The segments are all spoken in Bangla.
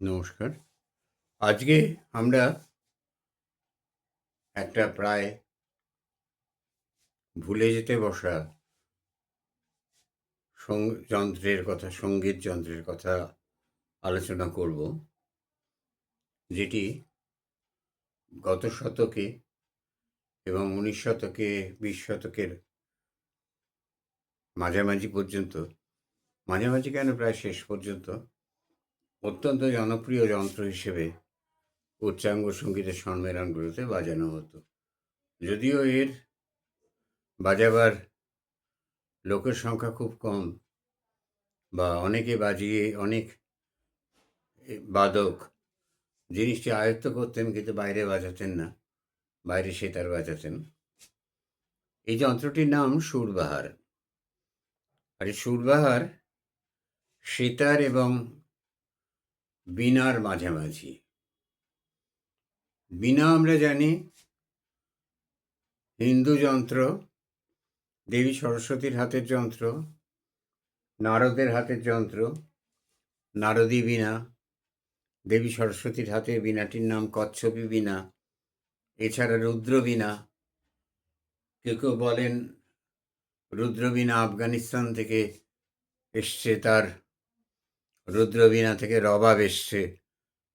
নমস্কার। আজকে আমরা একটা প্রায় ভুলে যেতে বসা সঙ্গীত যন্ত্রের কথা আলোচনা করব, যেটি গত শতকে এবং 19 শতকে, 20 শতকের মাঝামাঝি কেন, প্রায় শেষ পর্যন্ত অত্যন্ত জনপ্রিয় যন্ত্র হিসেবে উচ্চাঙ্গ সঙ্গীতের সম্মেলনগুলোতে বাজানো হতো। যদিও এর বাজাবার লোকের সংখ্যা খুব কম, বা অনেকে বাজিয়ে অনেক বাদক জিনিসটি আয়ত্ত করতেন, কিন্তু বাইরে বাজাতেন না, বাইরে সেতার বাজাতেন। এই যন্ত্রটির নাম সুরবাহার। আর এই সুরবাহার সেতার এবং বীণার মাঝামাঝি। বীণা আমরা জানি হিন্দু যন্ত্র, দেবী সরস্বতীর হাতের যন্ত্র, নারদের হাতের যন্ত্র, নারদী বীণা। দেবী সরস্বতীর হাতের বীণাটির নাম কচ্ছপী বীণা। এছাড়া রুদ্রবীণা, কেউ কেউ বলেন রুদ্রবীণা আফগানিস্তান থেকে এসছে, তার রুদ্রবীণা থেকে রবাব এসছে।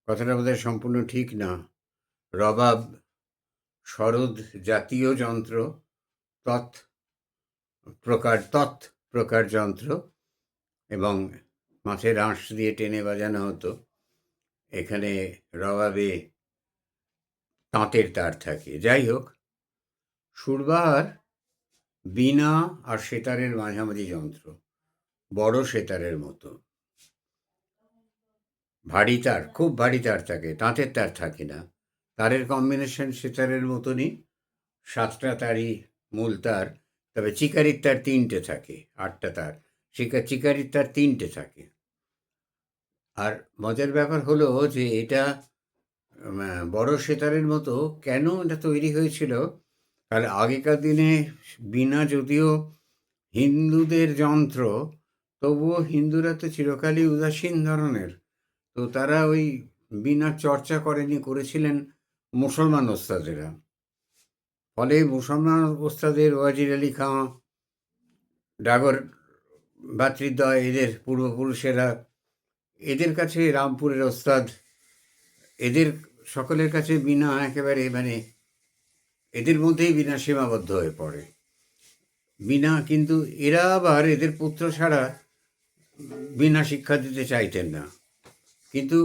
কথাটা বোধহয় সম্পূর্ণ ঠিক না। রবাব সরোদ জাতীয় যন্ত্র, তৎ প্রকার যন্ত্র, এবং মাছের আঁশ দিয়ে টেনে বাজানো হতো। এখানে রবাবে তাঁতের তার থাকে। যাই হোক, সুরবাহার বীণা আর সেতারের মাঝামাঝি যন্ত্র, বড় সেতারের মতো। ভারী তার, খুব ভারী তার থাকে, তাঁতের তার থাকে না। তারের কম্বিনেশন সেতারের মতনই, 7টা তারই মূল তার, তবে চিকারির তার 3টে থাকে, 8টা তার। চিকারির তার 3টে থাকে। আর মজার ব্যাপার হলো যে এটা বড় সেতারের মতো কেন এটা তৈরি হয়েছিল। তাহলে আগেকার দিনে বীণা যদিও হিন্দুদের যন্ত্র, তবুও হিন্দুরা তো চিরকালই উদাসীন ধরনের। তো তারা ওই বীণার চর্চা করেছিলেন মুসলমান ওস্তাদেরা। ফলে মুসলমান ওস্তাদের ওয়াজির আলী খাঁ, ডাগর ভাতৃদ্বয়, এদের পূর্বপুরুষেরা, এদের কাছে রামপুরের ওস্তাদ, এদের সকলের কাছে বীণা একেবারে এদের মধ্যেই বীণা সীমাবদ্ধ হয়ে পড়ে। বীণা, কিন্তু এরা আবার এদের পুত্র ছাড়া বীণা শিক্ষা দিতে চাইতেন না। কিন্তু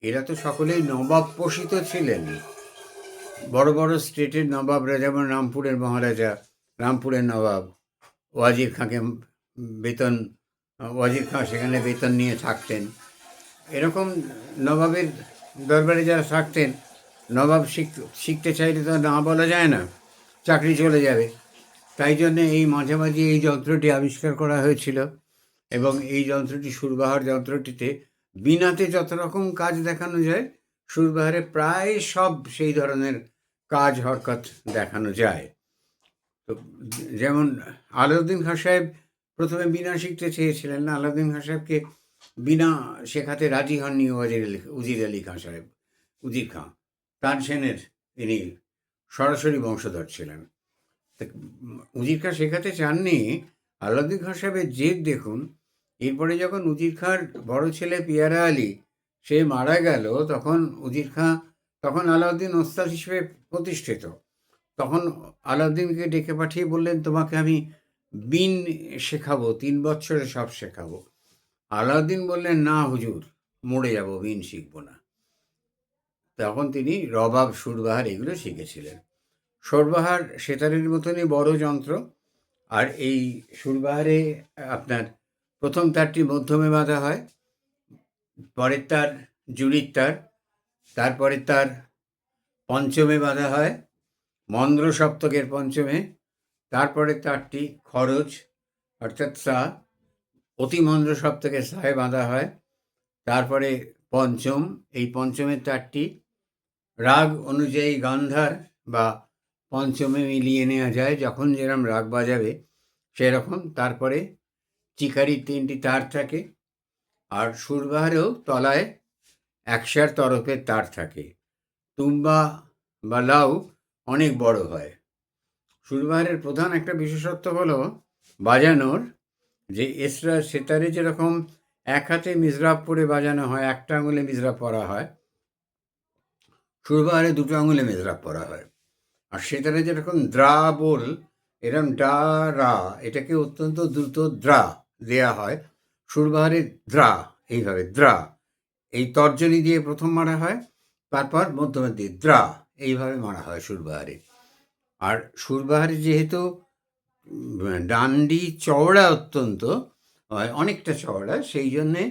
এরা তো সকলেই নবাব পোষিত ছিলেন। বড় বড় স্টেটের নবাবরা, যেমন রামপুরের মহারাজা, রামপুরের নবাব ওয়াজির খাঁকে ওয়াজির খাঁ সেখানে বেতন নিয়ে থাকতেন। এরকম নবাবের দরবারে যারা থাকতেন, নবাব শিখতে চাইলে তো না বলা যায় না, চাকরি চলে যাবে। তাই জন্যে এই মাঝামাঝি এই যন্ত্রটি আবিষ্কার করা হয়েছিল। এবং এই যন্ত্রটি, সুরবাহার যন্ত্রটিতে বীণাতে যত রকম কাজ দেখানো যায়, সুরবাহারে প্রায় সব সেই ধরনের কাজ হরকত দেখানো যায়। তো যেমন আলাউদ্দিন খাঁ সাহেব প্রথমে বীণা শিখতে চেয়েছিলেন না, আলাউদ্দিন খাঁ সাহেবকে বীণা শেখাতে রাজি হননি উজির আলী খাঁ সাহেব। উজির খাঁ তানসেনের ইনি সরাসরি বংশধর ছিলেন। উজির খাঁ শেখাতে চাননি। আলাউদ্দিন খাঁ সাহেবের জেদ দেখুন। এরপরে যখন উজির খাঁর বড় ছেলে পিয়ারা আলী সে মারা গেল, তখন আলাউদ্দিন ওস্তাদ হিসেবে প্রতিষ্ঠিত। তখন আলাউদ্দিনকে ডেকে পাঠিয়ে বললেন, তোমাকে আমি বীণ শেখাবো, 3 বছরে সব শেখাবো। আলাউদ্দিন বললেন, না হুজুর, মরে যাব, বীণ শিখবো না। তখন তিনি রবাব, সুরবাহার এগুলো শিখেছিলেন। সুরবাহার সেতারের মতনই বড় যন্ত্র। আর এই সুরবাহারে আপনার প্রথম তারটি মধ্যমে বাঁধা হয়, পরের তার জুড়ির তার, তারপরের তার পঞ্চমে বাঁধা হয়, মন্দ্র সপ্তকের পঞ্চমে। তারপরে তারটি খরচ অর্থাৎ সা, অতি মন্দ্র সপ্তকের সায় বাঁধা হয়। তারপরে পঞ্চম, এই পঞ্চমের তারটি রাগ অনুযায়ী গান্ধার বা পঞ্চমে মিলিয়ে নেওয়া যায়, যখন যেরকম রাগ বাজাবে সেরকম। তারপরে চিকারির 3টি তার থাকে। আর সুরবাহারেও তলায় একশার তরফের তার থাকে। তুম্বা বা লাউ অনেক বড় হয়। সুরবাহারের প্রধান একটা বিশেষত্ব হলো বাজানোর যে এসরা সেতারে যেরকম এক হাতে মিজরাব পরে বাজানো হয়, একটা আঙুলে মিজরাব পরা হয়, সুরবাহারে দুটো আঙুলে মিজরাব পরা হয়। আর সেতারে যেরকম দ্রা বোল, এরকম ডা রা, এটাকে অত্যন্ত দ্রুত দ্রা দেয়া হয়। সুরবাহারে দ্রা, এইভাবে দ্রা, এই তর্জনী দিয়ে প্রথম মারা হয়, তারপর মধ্যমে দিয়ে দ্রা, এইভাবে মারা হয় সুরবাহারে। আর সুরবাহারে যেহেতু ডান্ডি চওড়া অত্যন্ত, অনেকটা চওড়া, সেই জন্যে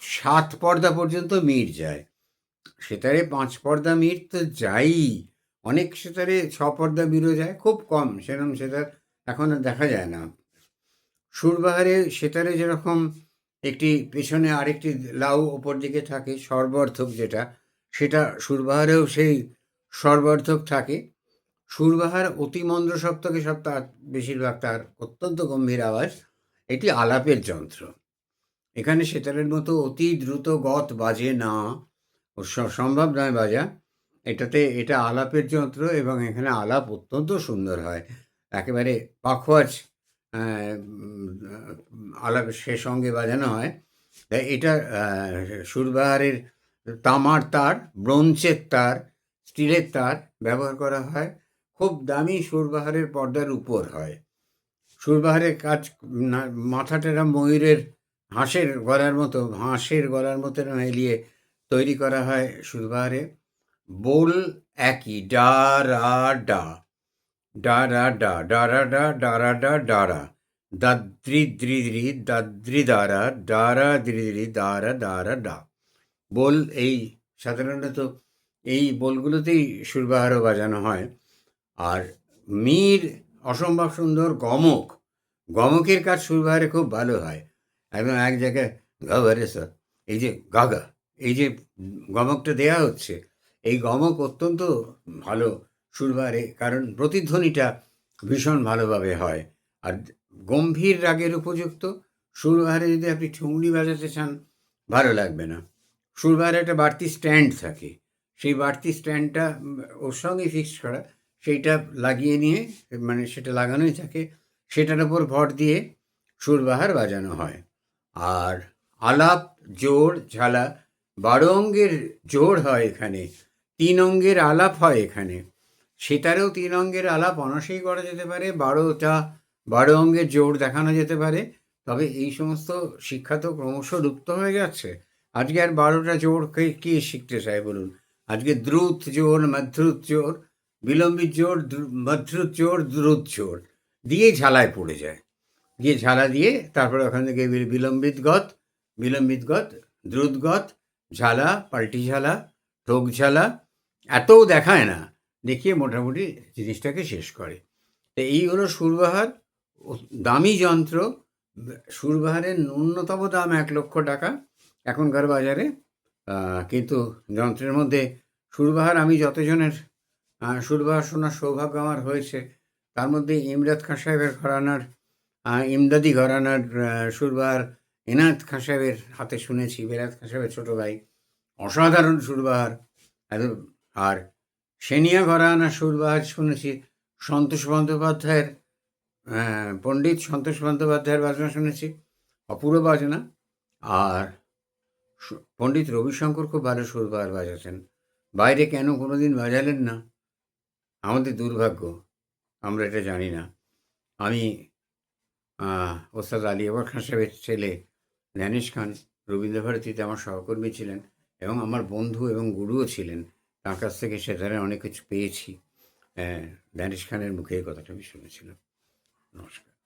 7 পর্দা পর্যন্ত মিট যায়। সেতারে 5 পর্দা মিট তো যায়ই, অনেক সেতারে 6 পর্দা মিটও যায়, খুব কম, সেরকম সেতার এখন আর দেখা যায় না। সুরবাহারে সেতারে যেরকম একটি পেছনে আরেকটি লাউ ওপর দিকে থাকে স্বরবর্ধক, যেটা সেটা সুরবাহারেও সেই স্বরবর্ধক থাকে। সুরবাহার অতি মন্দ্র সপ্তকে সব তার বেশিরভাগ তার অত্যন্ত গম্ভীর আওয়াজ। এটি আলাপের যন্ত্র। এখানে সেতারের মতো অতি দ্রুত গত বাজে না, সম্ভব নয় বাজা। এটা আলাপের যন্ত্র এবং এখানে আলাপ অত্যন্ত সুন্দর হয়, একেবারে পাখোয়াজ আলাপ সে সঙ্গে বাজানো হয়। তাই এটা সুরবাহারের তামার তার, ব্রোঞ্চের তার, স্টিলের তার ব্যবহার করা হয়। খুব দামি সুরবাহারের পর্দার উপর হয়। সুরবাহারের কাজ মাথাটা এরম ময়ূরের হাঁসের গলার মতো এলিয়ে তৈরি করা হয় সুরবাহারে। বোল একই, ডা রা ডা, ডা রা ডা, ডা রা ডা, ডা রা ডা, ডা রা, দাদ্রি দ্রি দ্রি, দাদ্রি দ্বারা, ডা রা দ্রি দ্রি, দ্বারা দ্বারা ডা। বোল এই সাধারণত এই বোলগুলোতেই সুরবাহারও বাজানো হয়। আর মীর অসম্ভব সুন্দর গমক, গমকের কাজ সুরবাহারে খুব ভালো হয়। একদম এক জায়গায় গাবারে স্যার, এই যে গাগা, এই যে গমকটা দেয়া হচ্ছে, এই গমক অত্যন্ত ভালো সুরবাহারে, কারণ প্রতিধ্বনিটা ভীষণ ভালোভাবে হয়। আর গম্ভীর রাগের উপযুক্ত সুরবাহারে যদি আপনি ঠুংরি বাজাতে চান, ভালো লাগবে না। সুরবাহারে একটা বাড়তি স্ট্যান্ড থাকে, সেই বাড়তি স্ট্যান্ডটা ওর সঙ্গে ফিক্সড করা, সেইটা লাগিয়ে নিয়ে, মানে সেটা লাগানোই থাকে, সেটার ওপর ভর দিয়ে সুরবাহার বাজানো হয়। আর আলাপ, জোড়, ঝালা 12 অঙ্গের জোড় হয় এখানে, 3 অঙ্গের আলাপ হয় এখানে। সেতারেও 3 অঙ্গের আলাপ অনায়াসেই করা যেতে পারে, 12 অঙ্গের জোড় দেখানো যেতে পারে। তবে এই সমস্ত শিক্ষা তো ক্রমশ লুপ্ত হয়ে যাচ্ছে। আজকে আর 12টা জোড় কে শিখতে চায় বলুন? আজকে দ্রুত জোড়, মধ্য্রুত জোড়, বিলম্বিত জোড়, মধ্য্রুত জোড়, দ্রুত জোড় দিয়ে ঝালায় পড়ে যায়, দিয়ে ঝালা দিয়ে তারপরে ওখান থেকে বিলম্বিত গত, দ্রুত গত, ঝালা, পাল্টি ঝালা, ঠোক ঝালা, এতও দেখায় না, দেখিয়ে মোটামুটি জিনিসটাকে শেষ করে। তো এই হলো সুরবাহার, দামি যন্ত্র। সুরবাহারের ন্যূনতম দাম 1,00,000 টাকা এখনকার বাজারে। কিন্তু যন্ত্রের মধ্যে সুরবাহার, আমি যতজনের সুরবাহার শোনার সৌভাগ্য আমার হয়েছে, তার মধ্যে ইমরাত খাঁ সাহেবের ঘরানার, ইমদাদি ঘরানার সুরবাহার এনায়েত খাঁ সাহেবের হাতে শুনেছি, বেলায়েত খাঁ সাহেবের ছোটো ভাই, অসাধারণ সুরবাহার। আর সেনিয়া ঘরানার সুরবাহার শুনেছি সন্তোষ বন্দ্যোপাধ্যায়ের, পণ্ডিত সন্তোষ বন্দ্যোপাধ্যায়ের বাজনা শুনেছি, অপূর্ব বাজনা। আর পণ্ডিত রবিশঙ্কর খুব ভালো সুরবাহার বাজাতেন, বাইরে কেন কোনোদিন বাজালেন না, আমাদের দুর্ভাগ্য, আমরা এটা জানি না। আমি ওস্তাদ আলী আকবর খান সাহেবের ছেলে জ্ঞানেশ খান রবীন্দ্রভারতীতে আমার সহকর্মী ছিলেন এবং আমার বন্ধু এবং গুরুও ছিলেন। তার কাছ থেকে সে ধরনের অনেক কিছু পেয়েছি। জ্ঞানেশ খানের মুখে এই কথাটা আমি শুনেছিলাম। নমস্কার।